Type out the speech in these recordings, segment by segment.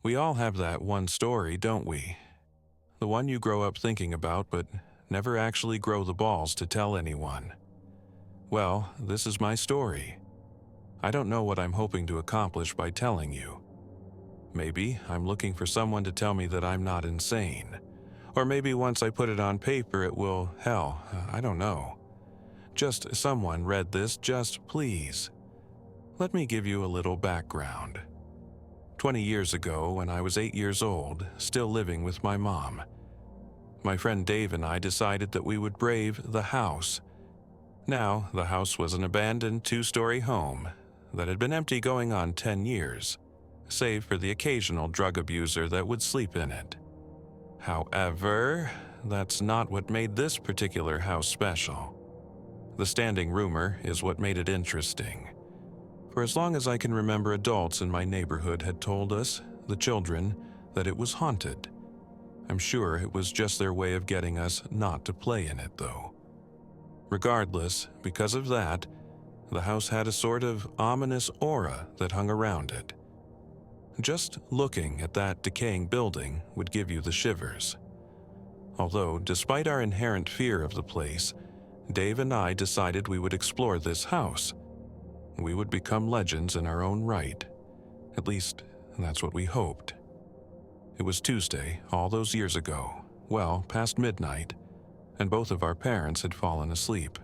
We all have that one story, don't we? The one you grow up thinking about but never actually grow the balls to tell anyone. Well, this is my story. I don't know what I'm hoping to accomplish by telling you. Maybe I'm looking for someone to tell me that I'm not insane. Or maybe once I put it on paper it will, hell, I don't know. Just someone read this, just please. Let me give you a little background. 20 years ago, when I was 8 years old, still living with my mom, my friend Dave and I decided that we would brave the house. Now, the house was an abandoned 2-story home that had been empty going on 10 years, save for the occasional drug abuser that would sleep in it. However, that's not what made this particular house special. The standing rumor is what made it interesting. For as long as I can remember, adults in my neighborhood had told us, the children, that it was haunted. I'm sure it was just their way of getting us not to play in it, though. Regardless, because of that, the house had a sort of ominous aura that hung around it. Just looking at that decaying building would give you the shivers. Although, despite our inherent fear of the place, Dave and I decided we would explore this house. We would become legends in our own right. At least, that's what we hoped. It was Tuesday, all those years ago, well past midnight, and both of our parents had fallen asleep.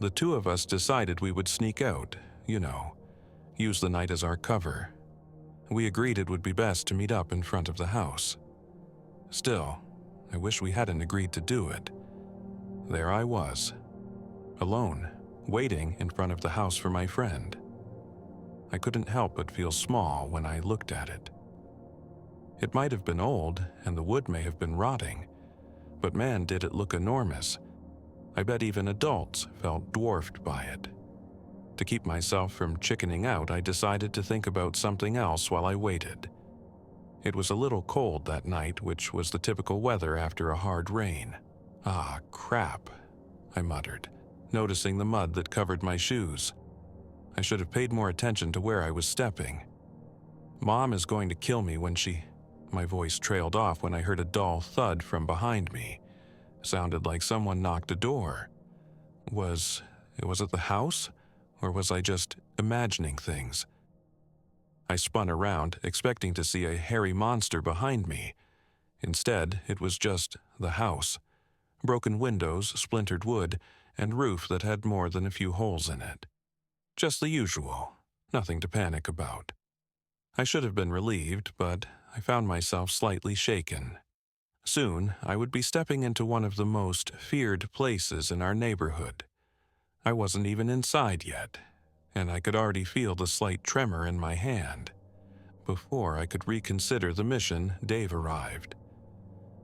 The two of us decided we would sneak out, use the night as our cover. We agreed it would be best to meet up in front of the house. Still, I wish we hadn't agreed to do it. There I was, alone, waiting in front of the house for my friend. I couldn't help but feel small when I looked at it. It might have been old, and the wood may have been rotting, but man, did it look enormous. I bet even adults felt dwarfed by it. To keep myself from chickening out, I decided to think about something else while I waited. It was a little cold that night, which was the typical weather after a hard rain. Ah, crap, I muttered, noticing the mud that covered my shoes. I should have paid more attention to where I was stepping. Mom is going to kill me when she... My voice trailed off when I heard a dull thud from behind me. Sounded like someone knocked a door. Was it the house? Or was I just imagining things? I spun around, expecting to see a hairy monster behind me. Instead, it was just the house. Broken windows, splintered wood, and roof that had more than a few holes in it. Just the usual, nothing to panic about. I should have been relieved, but I found myself slightly shaken. Soon, I would be stepping into one of the most feared places in our neighborhood. I wasn't even inside yet, and I could already feel the slight tremor in my hand. Before I could reconsider the mission, Dave arrived.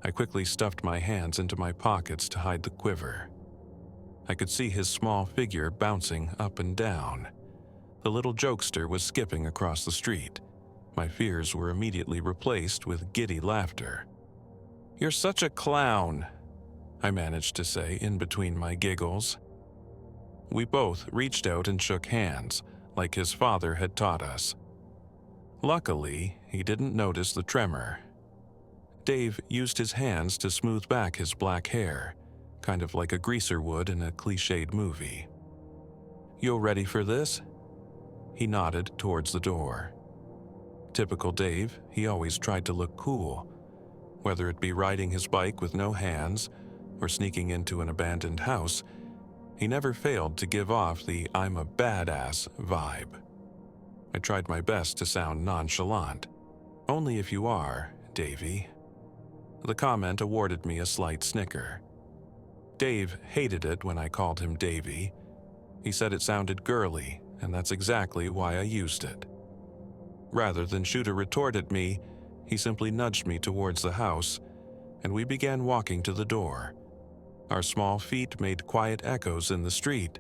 I quickly stuffed my hands into my pockets to hide the quiver. I could see his small figure bouncing up and down. The little jokester was skipping across the street. My fears were immediately replaced with giddy laughter. "You're such a clown," I managed to say in between my giggles. We both reached out and shook hands, like his father had taught us. Luckily, he didn't notice the tremor. Dave used his hands to smooth back his black hair, kind of like a greaser would in a cliched movie. "You ready for this?" He nodded towards the door. Typical Dave, he always tried to look cool. Whether it be riding his bike with no hands or sneaking into an abandoned house, he never failed to give off the "I'm a badass" vibe. I tried my best to sound nonchalant. "Only if you are, Davey." The comment awarded me a slight snicker. Dave hated it when I called him Davey. He said it sounded girly, and that's exactly why I used it. Rather than shoot a retort at me, he simply nudged me towards the house, and we began walking to the door. Our small feet made quiet echoes in the street.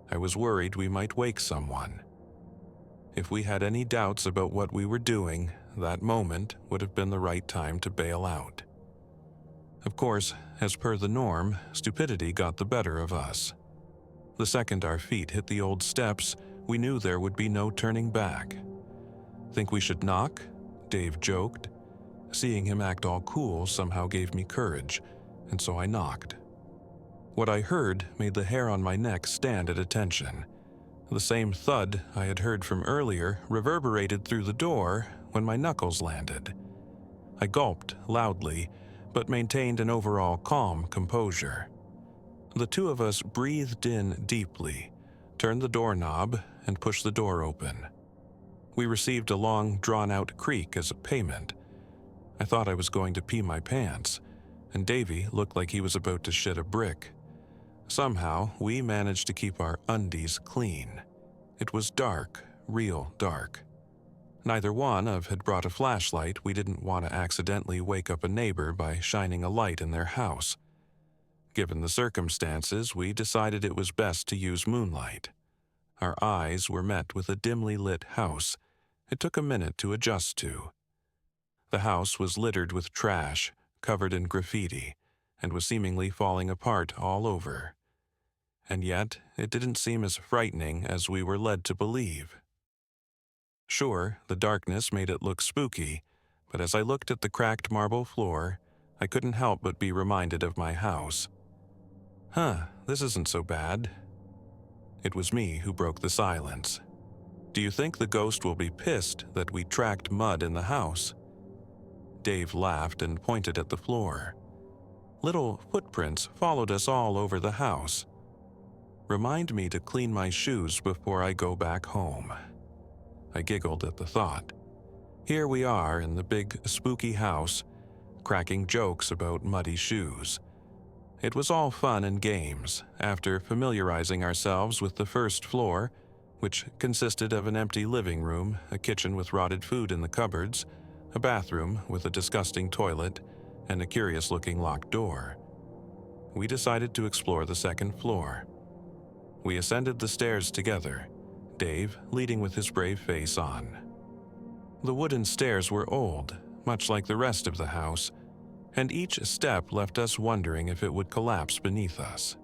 I was worried we might wake someone. If we had any doubts about what we were doing, that moment would have been the right time to bail out. Of course, as per the norm, stupidity got the better of us. The second our feet hit the old steps, we knew there would be no turning back. "Think we should knock?" Dave joked. Seeing him act all cool somehow gave me courage, and so I knocked. What I heard made the hair on my neck stand at attention. The same thud I had heard from earlier reverberated through the door when my knuckles landed. I gulped loudly, but maintained an overall calm composure. The two of us breathed in deeply, turned the doorknob, and pushed the door open. We received a long, drawn-out creak as a payment. I thought I was going to pee my pants, and Davy looked like he was about to shit a brick. Somehow, we managed to keep our undies clean. It was dark, real dark. Neither one of had brought a flashlight. We didn't want to accidentally wake up a neighbor by shining a light in their house. Given the circumstances, we decided it was best to use moonlight. Our eyes were met with a dimly lit house. It took a minute to adjust to. The house was littered with trash, covered in graffiti, and was seemingly falling apart all over. And yet, it didn't seem as frightening as we were led to believe. Sure, the darkness made it look spooky, but as I looked at the cracked marble floor, I couldn't help but be reminded of my house. This isn't so bad. It was me who broke the silence. Do you think the ghost will be pissed that we tracked mud in the house? Dave laughed and pointed at the floor. Little footprints followed us all over the house. Remind me to clean my shoes before I go back home. I giggled at the thought. Here we are in the big, spooky house, cracking jokes about muddy shoes. It was all fun and games after familiarizing ourselves with the first floor, which consisted of an empty living room, a kitchen with rotted food in the cupboards, a bathroom with a disgusting toilet, and a curious-looking locked door. We decided to explore the second floor. We ascended the stairs together, Dave leading with his brave face on. The wooden stairs were old, much like the rest of the house, and each step left us wondering if it would collapse beneath us.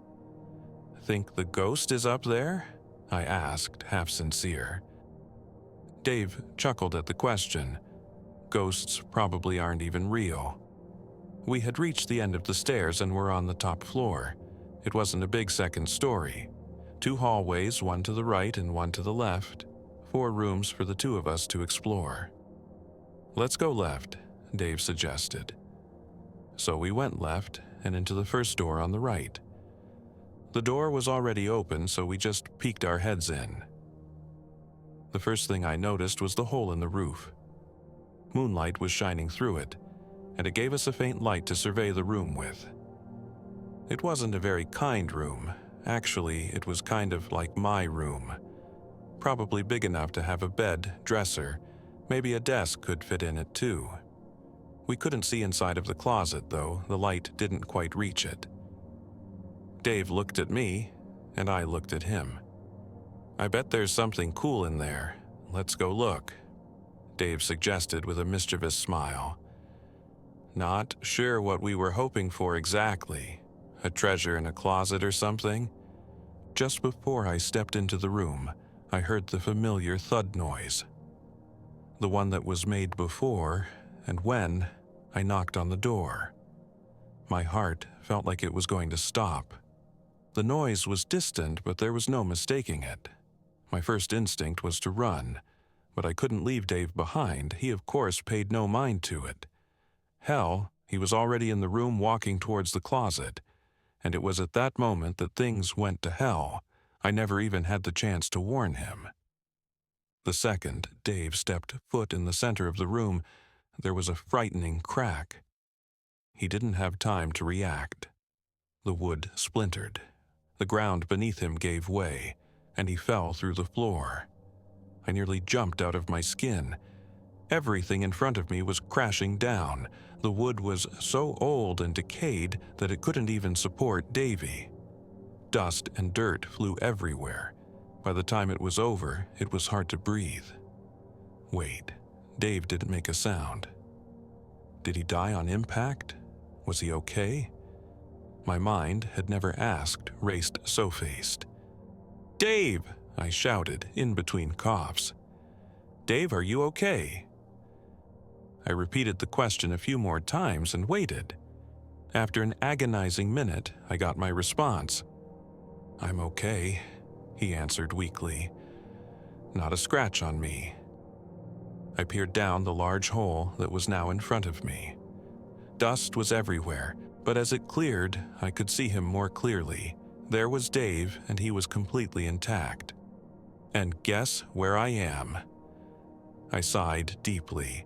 Think the ghost is up there? I asked, half sincere. Dave chuckled at the question. Ghosts probably aren't even real. We had reached the end of the stairs and were on the top floor. It wasn't a big second story. 2 hallways, one to the right and one to the left. 4 rooms for the two of us to explore. Let's go left, Dave suggested. So we went left and into the first door on the right. The door was already open, so we just peeked our heads in. The first thing I noticed was the hole in the roof. Moonlight was shining through it, and it gave us a faint light to survey the room with. It wasn't a very kind room. Actually, it was kind of like my room. Probably big enough to have a bed, dresser, maybe a desk could fit in it too. We couldn't see inside of the closet, though. The light didn't quite reach it. Dave looked at me, and I looked at him. I bet there's something cool in there. Let's go look, Dave suggested with a mischievous smile. Not sure what we were hoping for exactly. A treasure in a closet or something? Just before I stepped into the room, I heard the familiar thud noise. The one that was made before, and when I knocked on the door. My heart felt like it was going to stop. The noise was distant, but there was no mistaking it. My first instinct was to run, but I couldn't leave Dave behind. He, of course, paid no mind to it. Hell, he was already in the room walking towards the closet, and it was at that moment that things went to hell. I never even had the chance to warn him. The second Dave stepped foot in the center of the room, there was a frightening crack. He didn't have time to react. The wood splintered. The ground beneath him gave way, and he fell through the floor. I nearly jumped out of my skin. Everything in front of me was crashing down. The wood was so old and decayed that it couldn't even support Davy. Dust and dirt flew everywhere. By the time it was over, it was hard to breathe. Wait, Dave didn't make a sound. Did he die on impact? Was he okay? My mind had never asked, raced so faced. Dave! I shouted, in between coughs. Dave, are you okay? I repeated the question a few more times and waited. After an agonizing minute, I got my response. "I'm okay," he answered weakly. "Not a scratch on me." I peered down the large hole that was now in front of me. Dust was everywhere, but as it cleared, I could see him more clearly. There was Dave, and he was completely intact. And guess where I am? I sighed deeply,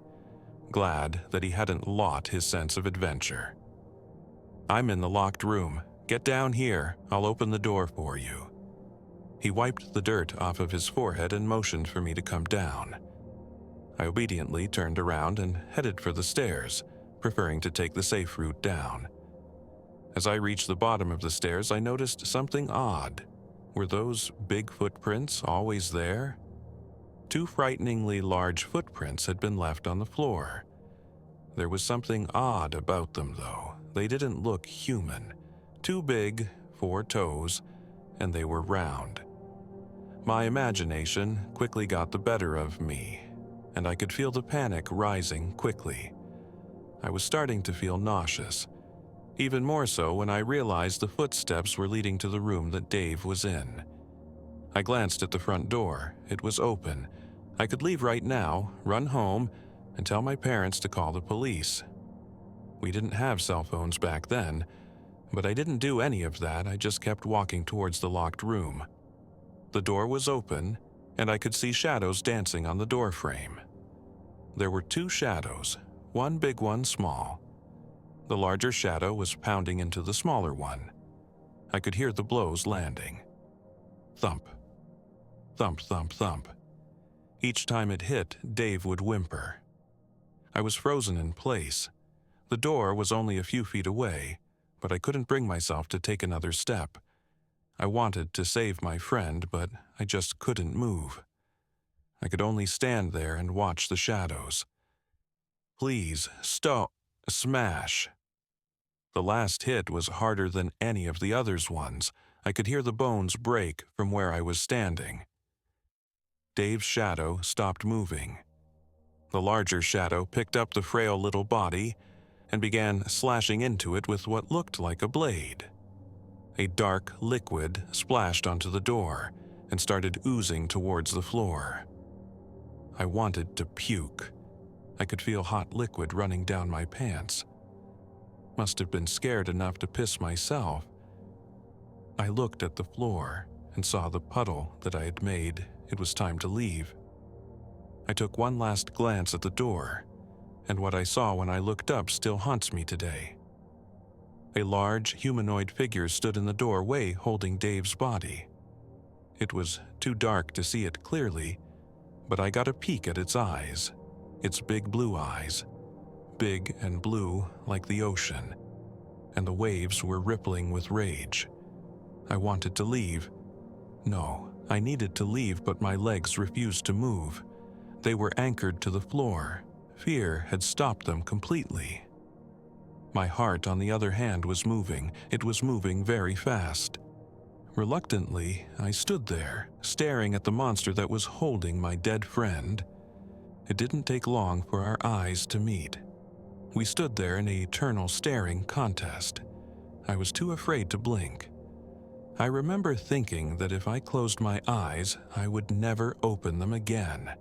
glad that he hadn't lost his sense of adventure. "I'm in the locked room. Get down here. I'll open the door for you." He wiped the dirt off of his forehead and motioned for me to come down. I obediently turned around and headed for the stairs, preferring to take the safe route down. As I reached the bottom of the stairs, I noticed something odd. Were those big footprints always there? 2 frighteningly large footprints had been left on the floor. There was something odd about them, though. They didn't look human. Too big, 4 toes, and they were round. My imagination quickly got the better of me, and I could feel the panic rising quickly. I was starting to feel nauseous, even more so when I realized the footsteps were leading to the room that Dave was in. I glanced at the front door. It was open. I could leave right now, run home, and tell my parents to call the police. We didn't have cell phones back then, but I didn't do any of that. I just kept walking towards the locked room. The door was open, and I could see shadows dancing on the door frame. There were 2 shadows, one big, one small. The larger shadow was pounding into the smaller one. I could hear the blows landing. Thump. Thump, thump, thump. Each time it hit, Dave would whimper. I was frozen in place. The door was only a few feet away, but I couldn't bring myself to take another step. I wanted to save my friend, but I just couldn't move. I could only stand there and watch the shadows. "Please, stop. Smash." The last hit was harder than any of the others' ones. I could hear the bones break from where I was standing. Dave's shadow stopped moving. The larger shadow picked up the frail little body and began slashing into it with what looked like a blade. A dark liquid splashed onto the door and started oozing towards the floor. I wanted to puke. I could feel hot liquid running down my pants. Must have been scared enough to piss myself. I looked at the floor and saw the puddle that I had made. It was time to leave. I took one last glance at the door, and what I saw when I looked up still haunts me today. A large humanoid figure stood in the doorway holding Dave's body. It was too dark to see it clearly, but I got a peek at its eyes, its big blue eyes, big and blue like the ocean, and the waves were rippling with rage. I wanted to leave. No, I needed to leave, but my legs refused to move. They were anchored to the floor. Fear had stopped them completely. My heart, on the other hand, was moving. It was moving very fast. Reluctantly, I stood there, staring at the monster that was holding my dead friend. It didn't take long for our eyes to meet. We stood there in an eternal staring contest. I was too afraid to blink. I remember thinking that if I closed my eyes, I would never open them again.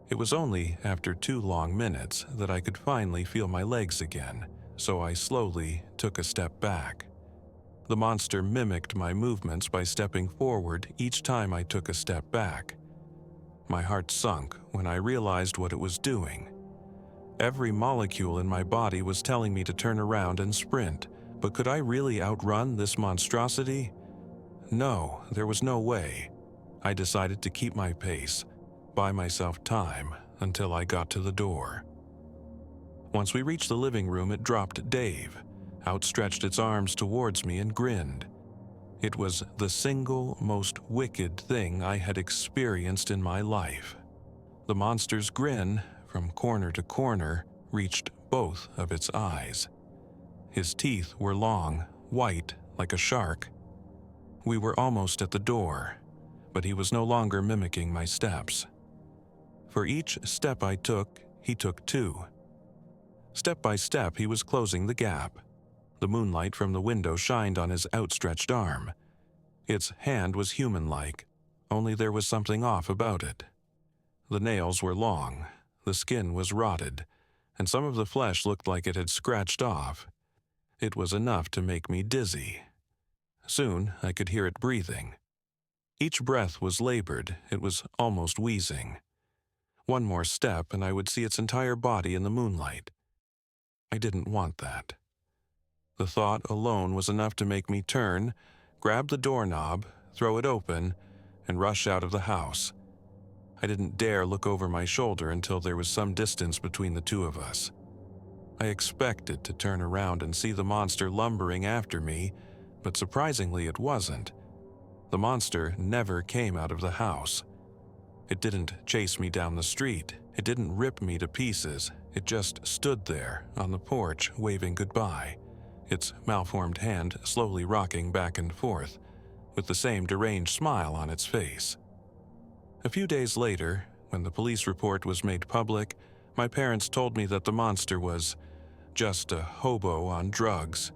It was only after 2 long minutes that I could finally feel my legs again, so I slowly took a step back. The monster mimicked my movements by stepping forward each time I took a step back. My heart sunk when I realized what it was doing. Every molecule in my body was telling me to turn around and sprint, but could I really outrun this monstrosity? No, there was no way. I decided to keep my pace, buy myself time until I got to the door. Once we reached the living room, it dropped Dave, outstretched its arms towards me and grinned. It was the single most wicked thing I had experienced in my life. The monster's grin, from corner to corner, reached both of its eyes. His teeth were long, white like a shark. We were almost at the door, but he was no longer mimicking my steps. For each step I took, he took 2. Step by step, he was closing the gap. The moonlight from the window shined on his outstretched arm. Its hand was human-like, only there was something off about it. The nails were long, the skin was rotted, and some of the flesh looked like it had scratched off. It was enough to make me dizzy. Soon, I could hear it breathing. Each breath was labored, it was almost wheezing. One more step and I would see its entire body in the moonlight. I didn't want that. The thought alone was enough to make me turn, grab the doorknob, throw it open, and rush out of the house. I didn't dare look over my shoulder until there was some distance between the two of us. I expected to turn around and see the monster lumbering after me, but surprisingly it wasn't. The monster never came out of the house. It didn't chase me down the street. It didn't rip me to pieces. It just stood there on the porch waving goodbye, its malformed hand slowly rocking back and forth, with the same deranged smile on its face. A few days later, when the police report was made public, my parents told me that the monster was just a hobo on drugs.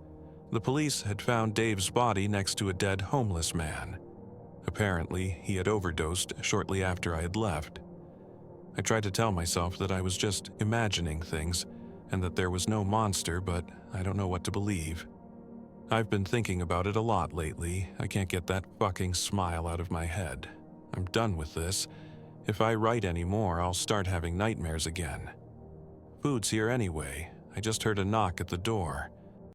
The police had found Dave's body next to a dead homeless man. Apparently, he had overdosed shortly after I had left. I tried to tell myself that I was just imagining things and that there was no monster, but I don't know what to believe. I've been thinking about it a lot lately. I can't get that fucking smile out of my head. I'm done with this. If I write any more, I'll start having nightmares again. Food's here anyway. I just heard a knock at the door.